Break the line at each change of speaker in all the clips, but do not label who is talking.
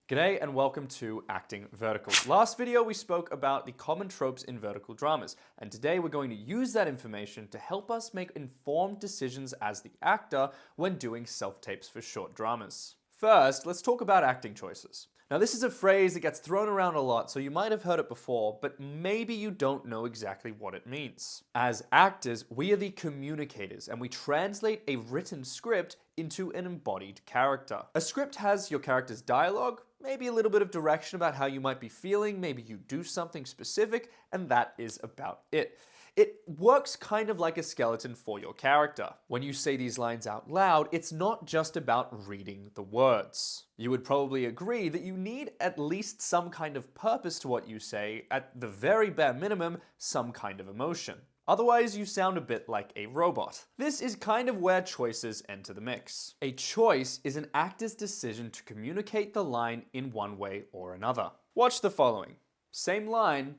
G'day and welcome to Acting Vertical. Last video we spoke about the common tropes in vertical dramas, and today we're going to use that information to help us make informed decisions as the actor when doing self-tapes for short dramas. First, let's talk about acting choices. Now this is a phrase that gets thrown around a lot, so you might have heard it before, but maybe you don't know exactly what it means. As actors, we are the communicators, and we translate a written script into an embodied character. A script has your character's dialogue, maybe a little bit of direction about how you might be feeling, maybe you do something specific, and that is about it. It works kind of like a skeleton for your character. When you say these lines out loud, it's not just about reading the words. You would probably agree that you need at least some kind of purpose to what you say, at the very bare minimum, some kind of emotion. Otherwise, you sound a bit like a robot. This is kind of where choices enter the mix. A choice is an actor's decision to communicate the line in one way or another. Watch the following. Same line,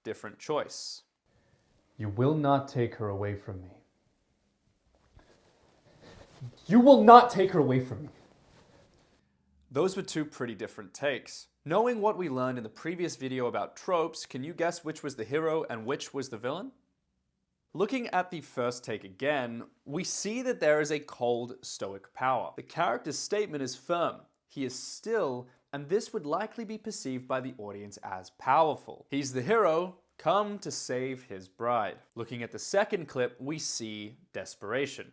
different choice.
You will not take her away from me. You will not take her away from me.
Those were two pretty different takes. Knowing what we learned in the previous video about tropes, can you guess which was the hero and which was the villain? Looking at the first take again, we see that there is a cold, stoic power. The character's statement is firm. He is still, and this would likely be perceived by the audience as powerful. He's the hero, come to save his bride. Looking at the second clip, we see desperation.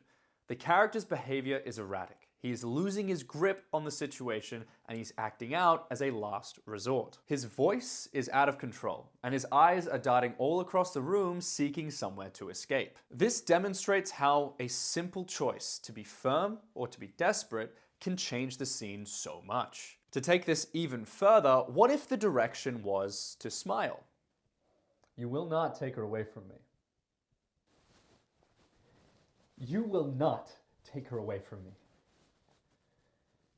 The character's behavior is erratic. He is losing his grip on the situation and he's acting out as a last resort. His voice is out of control and his eyes are darting all across the room seeking somewhere to escape. This demonstrates how a simple choice to be firm or to be desperate can change the scene so much. To take this even further, what if the direction was to smile?
You will not take her away from me. You will not take her away from me.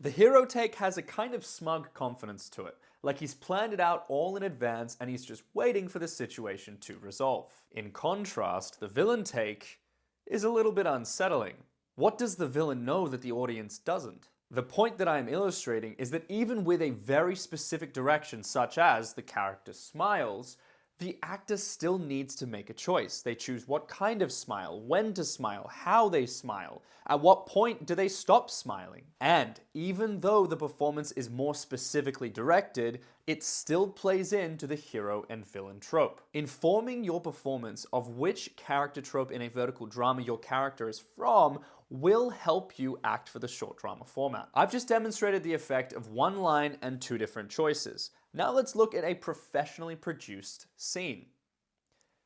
The hero take has a kind of smug confidence to it, like he's planned it out all in advance and he's just waiting for the situation to resolve. In contrast, the villain take is a little bit unsettling. What does the villain know that the audience doesn't? The point that I am illustrating is that even with a very specific direction, such as the character smiles, the actor still needs to make a choice. They choose what kind of smile, when to smile, how they smile, at what point do they stop smiling. And even though the performance is more specifically directed, it still plays into the hero and villain trope. Informing your performance of which character trope in a vertical drama your character is from will help you act for the short drama format. I've just demonstrated the effect of one line and two different choices. Now let's look at a professionally produced scene.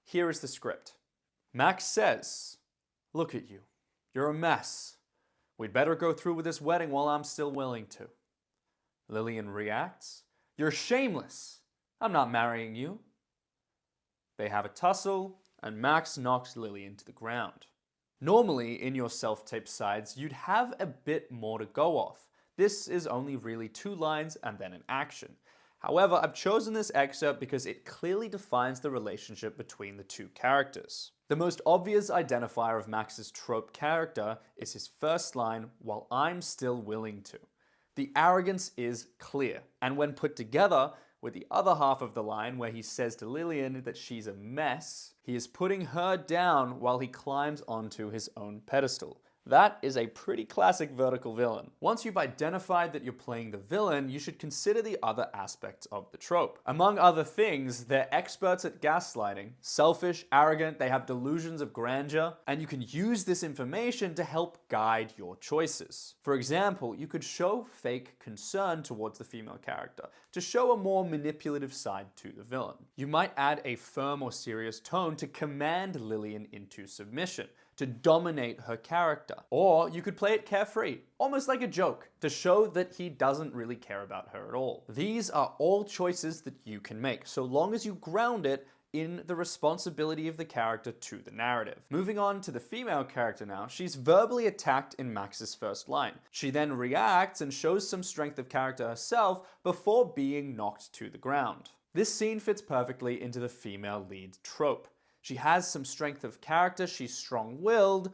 Here is the script. Max says, "Look at you. You're a mess. We'd better go through with this wedding while I'm still willing to." Lillian reacts, "You're shameless. I'm not marrying you." They have a tussle, and Max knocks Lillian to the ground. Normally, in your self-tape sides, you'd have a bit more to go off. This is only really two lines and then an action. However, I've chosen this excerpt because it clearly defines the relationship between the two characters. The most obvious identifier of Max's trope character is his first line, "While I'm still willing to." The arrogance is clear, and when put together with the other half of the line where he says to Lillian that she's a mess, he is putting her down while he climbs onto his own pedestal. That is a pretty classic vertical villain. Once you've identified that you're playing the villain, you should consider the other aspects of the trope. Among other things, they're experts at gaslighting, selfish, arrogant, they have delusions of grandeur, and you can use this information to help guide your choices. For example, you could show fake concern towards the female character to show a more manipulative side to the villain. You might add a firm or serious tone to command Lillian into submission, to dominate her character. Or you could play it carefree, almost like a joke, to show that he doesn't really care about her at all. These are all choices that you can make, so long as you ground it in the responsibility of the character to the narrative. Moving on to the female character now, she's verbally attacked in Max's first line. She then reacts and shows some strength of character herself before being knocked to the ground. This scene fits perfectly into the female lead trope. She has some strength of character, she's strong-willed,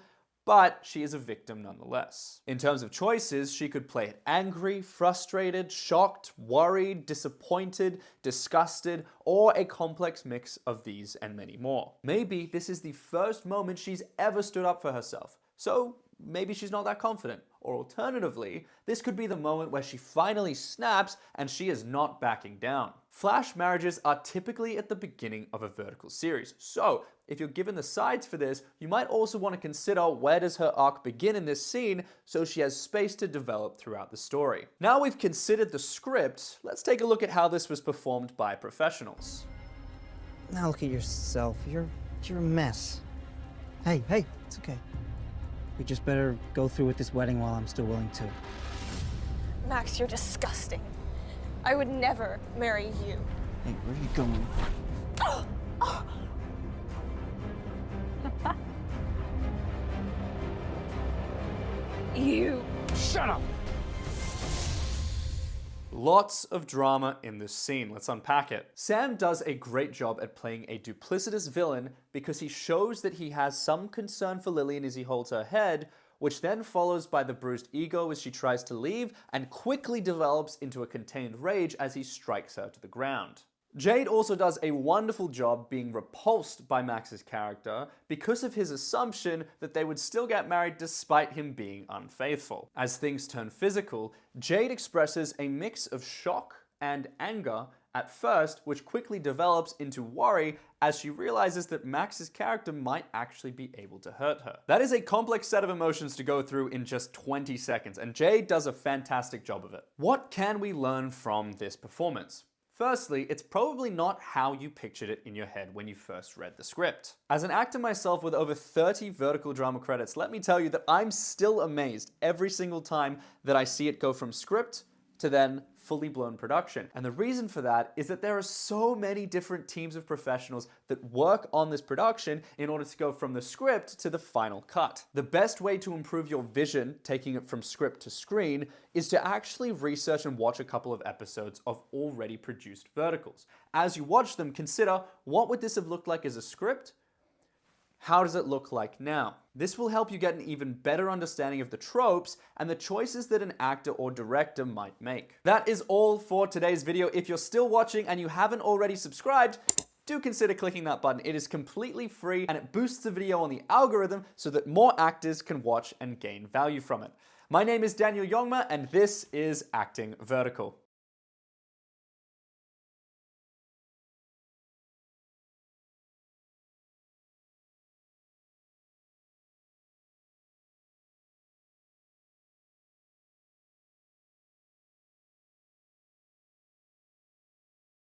but she is a victim nonetheless. In terms of choices, she could play it angry, frustrated, shocked, worried, disappointed, disgusted, or a complex mix of these and many more. Maybe this is the first moment she's ever stood up for herself, so maybe she's not that confident. Or alternatively, this could be the moment where she finally snaps and she is not backing down. Flash marriages are typically at the beginning of a vertical series, so if you're given the sides for this, you might also want to consider where does her arc begin in this scene so she has space to develop throughout the story. Now we've considered the script, let's take a look at how this was performed by professionals.
Now look at yourself. You're a mess. Hey, it's okay. We just better go through with this wedding while I'm still willing to.
Max, you're disgusting. I would never marry you.
Hey, where are you going?
You.
Shut up!
Lots of drama in this scene. Let's unpack it. Sam does a great job at playing a duplicitous villain because he shows that he has some concern for Lillian as he holds her head, which then follows by the bruised ego as she tries to leave and quickly develops into a contained rage as he strikes her to the ground. Jade also does a wonderful job being repulsed by Max's character because of his assumption that they would still get married despite him being unfaithful. As things turn physical, Jade expresses a mix of shock and anger at first, which quickly develops into worry as she realizes that Max's character might actually be able to hurt her. That is a complex set of emotions to go through in just 20 seconds, and Jade does a fantastic job of it. What can we learn from this performance? Firstly, it's probably not how you pictured it in your head when you first read the script. As an actor myself with over 30 vertical drama credits, let me tell you that I'm still amazed every single time that I see it go from script to then fully blown production. And the reason for that is that there are so many different teams of professionals that work on this production in order to go from the script to the final cut. The best way to improve your vision, taking it from script to screen, is to actually research and watch a couple of episodes of already produced verticals. As you watch them, consider, what would this have looked like as a script? How does it look like now? This will help you get an even better understanding of the tropes and the choices that an actor or director might make. That is all for today's video. If you're still watching and you haven't already subscribed, do consider clicking that button. It is completely free and it boosts the video on the algorithm so that more actors can watch and gain value from it. My name is Daniel Yongma and this is Acting Vertical.